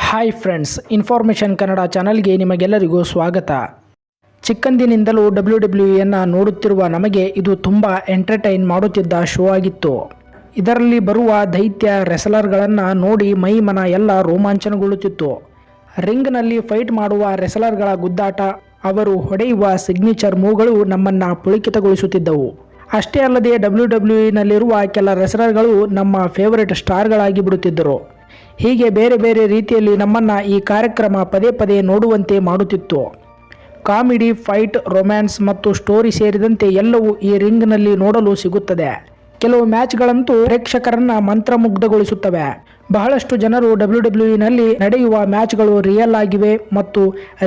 Hi friends, information Kannada ಚಾನಲ್ಗೆ ನಿಮಗೆಲ್ಲರಿಗೂ ಸ್ವಾಗತ. ಚಿಕ್ಕಂದಿನಿಂದಲೂ WWE ನೋಡುತ್ತಿರುವ ನಮಗೆ ಇದು ತುಂಬ ಎಂಟರ್ಟೈನ್ ಮಾಡುತ್ತಿದ್ದ ಶೋ ಆಗಿತ್ತು. ಇದರಲ್ಲಿ ಬರುವ ದೈತ್ಯ ರೆಸಲರ್ಗಳನ್ನು ನೋಡಿ ಮೈ ಮನ ಎಲ್ಲ ರೋಮಾಂಚನಗೊಳ್ಳುತ್ತಿತ್ತು. ರಿಂಗ್ನಲ್ಲಿ ಫೈಟ್ ಮಾಡುವ ರೆಸಲರ್ಗಳ ಗುದ್ದಾಟ, ಅವರು ಹೊಡೆಯುವ ಸಿಗ್ನೇಚರ್ ಮೂವ್ಗಳು ನಮ್ಮನ್ನು ಪುಳಕಿತಗೊಳಿಸುತ್ತಿದ್ದವು. ಅಷ್ಟೇ ಅಲ್ಲದೆ WWEನಲ್ಲಿರುವ ಕೆಲ ರೆಸಲರ್ಗಳು ನಮ್ಮ ಫೇವರೆಟ್ ಸ್ಟಾರ್ಗಳಾಗಿ ಬಿಡುತ್ತಿದ್ದರು. ಹೀಗೆ ಬೇರೆ ಬೇರೆ ರೀತಿಯಲ್ಲಿ ನಮ್ಮನ್ನು ಈ ಕಾರ್ಯಕ್ರಮ ಪದೇ ಪದೇ ನೋಡುವಂತೆ ಮಾಡುತ್ತಿತ್ತು. ಕಾಮಿಡಿ, ಫೈಟ್, ರೊಮ್ಯಾನ್ಸ್ ಮತ್ತು ಸ್ಟೋರಿ ಸೇರಿದಂತೆ ಎಲ್ಲವೂ ಈ ರಿಂಗ್ನಲ್ಲಿ ನೋಡಲು ಸಿಗುತ್ತದೆ. ಕೆಲವು ಮ್ಯಾಚ್ಗಳಂತೂ ಪ್ರೇಕ್ಷಕರನ್ನ ಮಂತ್ರಮುಗ್ಧಗೊಳಿಸುತ್ತವೆ. ಬಹಳಷ್ಟು ಜನರು WWEನಲ್ಲಿ ನಡೆಯುವ ಮ್ಯಾಚ್ಗಳು ರಿಯಲ್ ಆಗಿವೆ ಮತ್ತು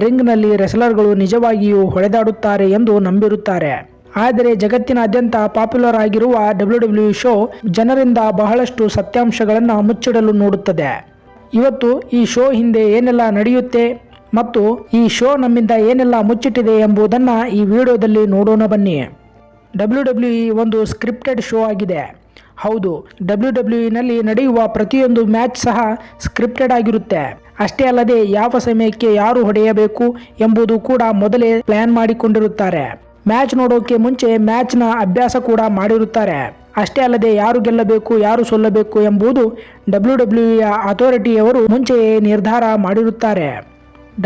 ರಿಂಗ್ನಲ್ಲಿ ರೆಸಲರ್ಗಳು ನಿಜವಾಗಿಯೂ ಹೊಡೆದಾಡುತ್ತಾರೆ ಎಂದು ನಂಬಿರುತ್ತಾರೆ. ಆದರೆ ಜಗತ್ತಿನಾದ್ಯಂತ ಪಾಪ್ಯುಲರ್ ಆಗಿರುವ WWE ಶೋ ಜನರಿಂದ ಬಹಳಷ್ಟು ಸತ್ಯಾಂಶಗಳನ್ನು ಮುಚ್ಚಿಡಲು ನೋಡುತ್ತದೆ. ಇವತ್ತು ಈ ಶೋ ಹಿಂದೆ ಏನೆಲ್ಲ ನಡೆಯುತ್ತೆ ಮತ್ತು ಈ ಶೋ ನಮ್ಮಿಂದ ಏನೆಲ್ಲ ಮುಚ್ಚಿಟ್ಟಿದೆ ಎಂಬುದನ್ನು ಈ ವಿಡಿಯೋದಲ್ಲಿ ನೋಡೋಣ ಬನ್ನಿ. WWE ಒಂದು ಸ್ಕ್ರಿಪ್ಟೆಡ್ ಶೋ ಆಗಿದೆ. ಹೌದು, WWEನಲ್ಲಿ ನಡೆಯುವ ಪ್ರತಿಯೊಂದು ಮ್ಯಾಚ್ ಸಹ ಸ್ಕ್ರಿಪ್ಟೆಡ್ ಆಗಿರುತ್ತೆ. ಅಷ್ಟೇ ಅಲ್ಲದೆ ಯಾವ ಸಮಯಕ್ಕೆ ಯಾರು ಹೊಡೆಯಬೇಕು ಎಂಬುದು ಕೂಡ ಮೊದಲೇ ಪ್ಲಾನ್ ಮಾಡಿಕೊಂಡಿರುತ್ತಾರೆ. ಮ್ಯಾಚ್ ನೋಡೋಕೆ ಮುಂಚೆ ಮ್ಯಾಚ್ನ ಅಭ್ಯಾಸ ಕೂಡ ಮಾಡಿರುತ್ತಾರೆ. ಅಷ್ಟೇ ಅಲ್ಲದೆ ಯಾರು ಗೆಲ್ಲಬೇಕು, ಯಾರು ಸೋಲ್ಲಬೇಕು ಎಂಬುದು WWEಯ ಅಥಾರಿಟಿಯವರು ಮುಂಚೆಯೇ ನಿರ್ಧಾರ ಮಾಡಿರುತ್ತಾರೆ.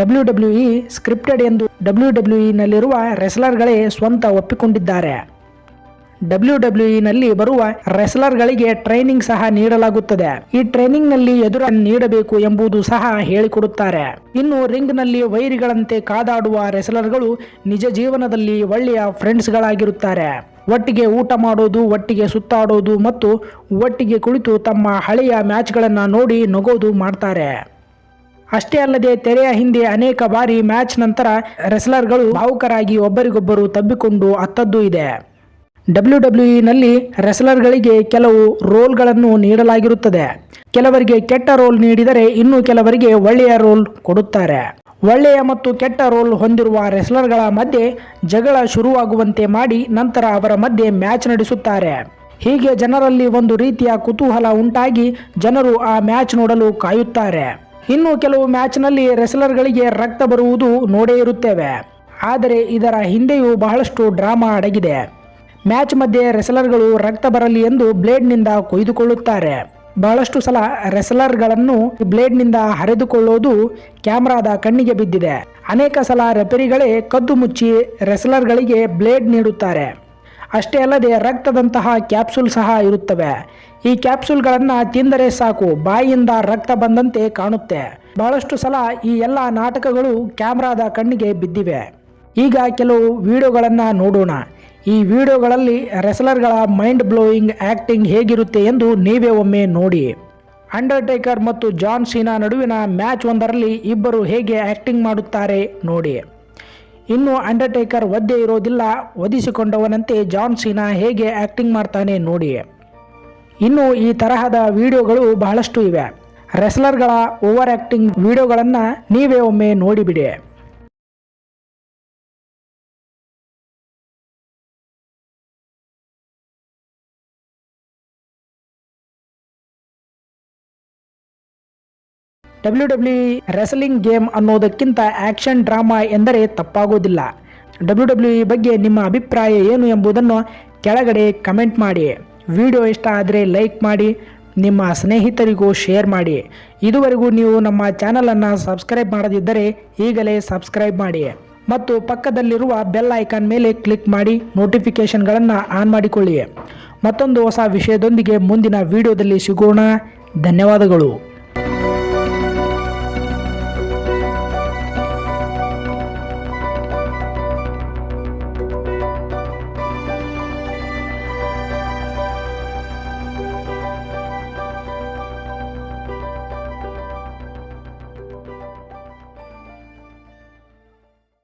WWE ಸ್ಕ್ರಿಪ್ಟೆಡ್ ಎಂದು WWEನಲ್ಲಿರುವ ರೆಸ್ಲರ್ಗಳೇ ಸ್ವಂತ ಒಪ್ಪಿಕೊಂಡಿದ್ದಾರೆ. WWEನಲ್ಲಿ ಬರುವ ರೆಸ್ಲರ್ಗಳಿಗೆ ಟ್ರೈನಿಂಗ್ ಸಹ ನೀಡಲಾಗುತ್ತದೆ. ಈ ಟ್ರೈನಿಂಗ್ ನಲ್ಲಿ ಎದುರು ನೀಡಬೇಕು ಎಂಬುದು ಸಹ ಹೇಳಿಕೊಡುತ್ತಾರೆ. ಇನ್ನು ರಿಂಗ್ ನಲ್ಲಿ ವೈರಿಗಳಂತೆ ಕಾದಾಡುವ ರೆಸ್ಲರ್ಗಳು ನಿಜ ಜೀವನದಲ್ಲಿ ಒಳ್ಳೆಯ ಫ್ರೆಂಡ್ಸ್ಗಳಾಗಿರುತ್ತಾರೆ. ಒಟ್ಟಿಗೆ ಊಟ ಮಾಡೋದು, ಒಟ್ಟಿಗೆ ಸುತ್ತಾಡೋದು ಮತ್ತು ಒಟ್ಟಿಗೆ ಕುಳಿತು ತಮ್ಮ ಹಳೆಯ ಮ್ಯಾಚ್ಗಳನ್ನು ನೋಡಿ ನಗೋದು ಮಾಡ್ತಾರೆ. ಅಷ್ಟೇ ಅಲ್ಲದೆ ತೆರೆಯ ಹಿಂದೆ ಅನೇಕ ಬಾರಿ ಮ್ಯಾಚ್ ನಂತರ ರೆಸ್ಲರ್ಗಳು ಭಾವುಕರಾಗಿ ಒಬ್ಬರಿಗೊಬ್ಬರು ತಬ್ಬಿಕೊಂಡು ಅತ್ತದ್ದು ಇದೆ. WWEನಲ್ಲಿ ರೆಸ್ಲರ್ಗಳಿಗೆ ಕೆಲವು ರೋಲ್ಗಳನ್ನು ನೀಡಲಾಗಿರುತ್ತದೆ. ಕೆಲವರಿಗೆ ಕೆಟ್ಟ ರೋಲ್ ನೀಡಿದರೆ ಇನ್ನು ಕೆಲವರಿಗೆ ಒಳ್ಳೆಯ ರೋಲ್ ಕೊಡುತ್ತಾರೆ. ಒಳ್ಳೆಯ ಮತ್ತು ಕೆಟ್ಟ ರೋಲ್ ಹೊಂದಿರುವ ರೆಸ್ಲರ್ಗಳ ಮಧ್ಯೆ ಜಗಳ ಶುರುವಾಗುವಂತೆ ಮಾಡಿ ನಂತರ ಅವರ ಮಧ್ಯೆ ಮ್ಯಾಚ್ ನಡೆಸುತ್ತಾರೆ. ಹೀಗೆ ಜನರಲ್ಲಿ ಒಂದು ರೀತಿಯ ಕುತೂಹಲ ಉಂಟಾಗಿ ಜನರು ಆ ಮ್ಯಾಚ್ ನೋಡಲು ಕಾಯುತ್ತಾರೆ. ಇನ್ನು ಕೆಲವು ಮ್ಯಾಚ್ನಲ್ಲಿ ರೆಸ್ಲರ್ಗಳಿಗೆ ರಕ್ತ ಬರುವುದು ನೋಡೇ ಇರುತ್ತೇವೆ. ಆದರೆ ಇದರ ಹಿಂದೆಯೂ ಬಹಳಷ್ಟು ಡ್ರಾಮಾ ಅಡಗಿದೆ. ಮ್ಯಾಚ್ ಮಧ್ಯೆ ರೆಸ್ಲರ್ಗಳು ರಕ್ತ ಬರಲಿ ಎಂದು ಬ್ಲೇಡ್ನಿಂದ ಕೊಯ್ದುಕೊಳ್ಳುತ್ತಾರೆ. ಬಹಳಷ್ಟು ಸಲ ರೆಸ್ಲರ್ಗಳನ್ನು ಬ್ಲೇಡ್ನಿಂದ ಹರಿದುಕೊಳ್ಳೋದು ಕ್ಯಾಮ್ರಾದ ಕಣ್ಣಿಗೆ ಬಿದ್ದಿದೆ. ಅನೇಕ ಸಲ ರೆಫರಿಗಳೇ ಕದ್ದು ಮುಚ್ಚಿ ರೆಸ್ಲರ್ಗಳಿಗೆ ಬ್ಲೇಡ್ ನೀಡುತ್ತಾರೆ. ಅಷ್ಟೇ ಅಲ್ಲದೆ ರಕ್ತದಂತಹ ಕ್ಯಾಪ್ಸೂಲ್ ಸಹ ಇರುತ್ತವೆ. ಈ ಕ್ಯಾಪ್ಸೂಲ್ಗಳನ್ನು ತಿಂದರೆ ಸಾಕು, ಬಾಯಿಯಿಂದ ರಕ್ತ ಬಂದಂತೆ ಕಾಣುತ್ತೆ. ಬಹಳಷ್ಟು ಸಲ ಈ ಎಲ್ಲ ನಾಟಕಗಳು ಕ್ಯಾಮ್ರಾದ ಕಣ್ಣಿಗೆ ಬಿದ್ದಿವೆ. ಈಗ ಕೆಲವು ವಿಡಿಯೋಗಳನ್ನು ನೋಡೋಣ. ಈ ವಿಡಿಯೋಗಳಲ್ಲಿ ರೆಸ್ಲರ್ಗಳ ಮೈಂಡ್ ಬ್ಲೋಯಿಂಗ್ ಆ್ಯಕ್ಟಿಂಗ್ ಹೇಗಿರುತ್ತೆ ಎಂದು ನೀವೇ ಒಮ್ಮೆ ನೋಡಿ. ಅಂಡರ್ಟೇಕರ್ ಮತ್ತು ಜಾನ್ ಸೀನಾ ನಡುವಿನ ಮ್ಯಾಚ್ ಒಂದರಲ್ಲಿ ಇಬ್ಬರು ಹೇಗೆ ಆ್ಯಕ್ಟಿಂಗ್ ಮಾಡುತ್ತಾರೆ ನೋಡಿ. ಇನ್ನು ಅಂಡರ್ಟೇಕರ್ ಒದ್ದೆ ಇರೋದಿಲ್ಲ, ಒದಿಸಿಕೊಂಡವನಂತೆ ಜಾನ್ ಸೀನಾ ಹೇಗೆ ಆ್ಯಕ್ಟಿಂಗ್ ಮಾಡ್ತಾನೆ ನೋಡಿ. ಇನ್ನು ಈ ತರಹದ ವಿಡಿಯೋಗಳು ಬಹಳಷ್ಟು ಇವೆ. ರೆಸ್ಲರ್ಗಳ ಓವರ್ ಆ್ಯಕ್ಟಿಂಗ್ ವಿಡಿಯೋಗಳನ್ನು ನೀವೇ ಒಮ್ಮೆ ನೋಡಿಬಿಡಿ. WWE ರೆಸ್ಲಿಂಗ್ ಗೇಮ್ ಅನ್ನೋದಕ್ಕಿಂತ ಆ್ಯಕ್ಷನ್ ಡ್ರಾಮಾ ಎಂದರೆ ತಪ್ಪಾಗೋದಿಲ್ಲ. WWE ಬಗ್ಗೆ ನಿಮ್ಮ ಅಭಿಪ್ರಾಯ ಏನು ಎಂಬುದನ್ನು ಕೆಳಗಡೆ ಕಮೆಂಟ್ ಮಾಡಿ. ವಿಡಿಯೋ ಇಷ್ಟ ಆದರೆ ಲೈಕ್ ಮಾಡಿ, ನಿಮ್ಮ ಸ್ನೇಹಿತರಿಗೂ ಶೇರ್ ಮಾಡಿ. ಇದುವರೆಗೂ ನೀವು ನಮ್ಮ ಚಾನಲನ್ನು ಸಬ್ಸ್ಕ್ರೈಬ್ ಮಾಡದಿದ್ದರೆ ಈಗಲೇ ಸಬ್ಸ್ಕ್ರೈಬ್ ಮಾಡಿ ಮತ್ತು ಪಕ್ಕದಲ್ಲಿರುವ ಬೆಲ್ ಐಕಾನ್ ಮೇಲೆ ಕ್ಲಿಕ್ ಮಾಡಿ ನೋಟಿಫಿಕೇಷನ್ಗಳನ್ನು ಆನ್ ಮಾಡಿಕೊಳ್ಳಿ. ಮತ್ತೊಂದು ಹೊಸ ವಿಷಯದೊಂದಿಗೆ ಮುಂದಿನ ವಿಡಿಯೋದಲ್ಲಿ ಸಿಗೋಣ. ಧನ್ಯವಾದಗಳು.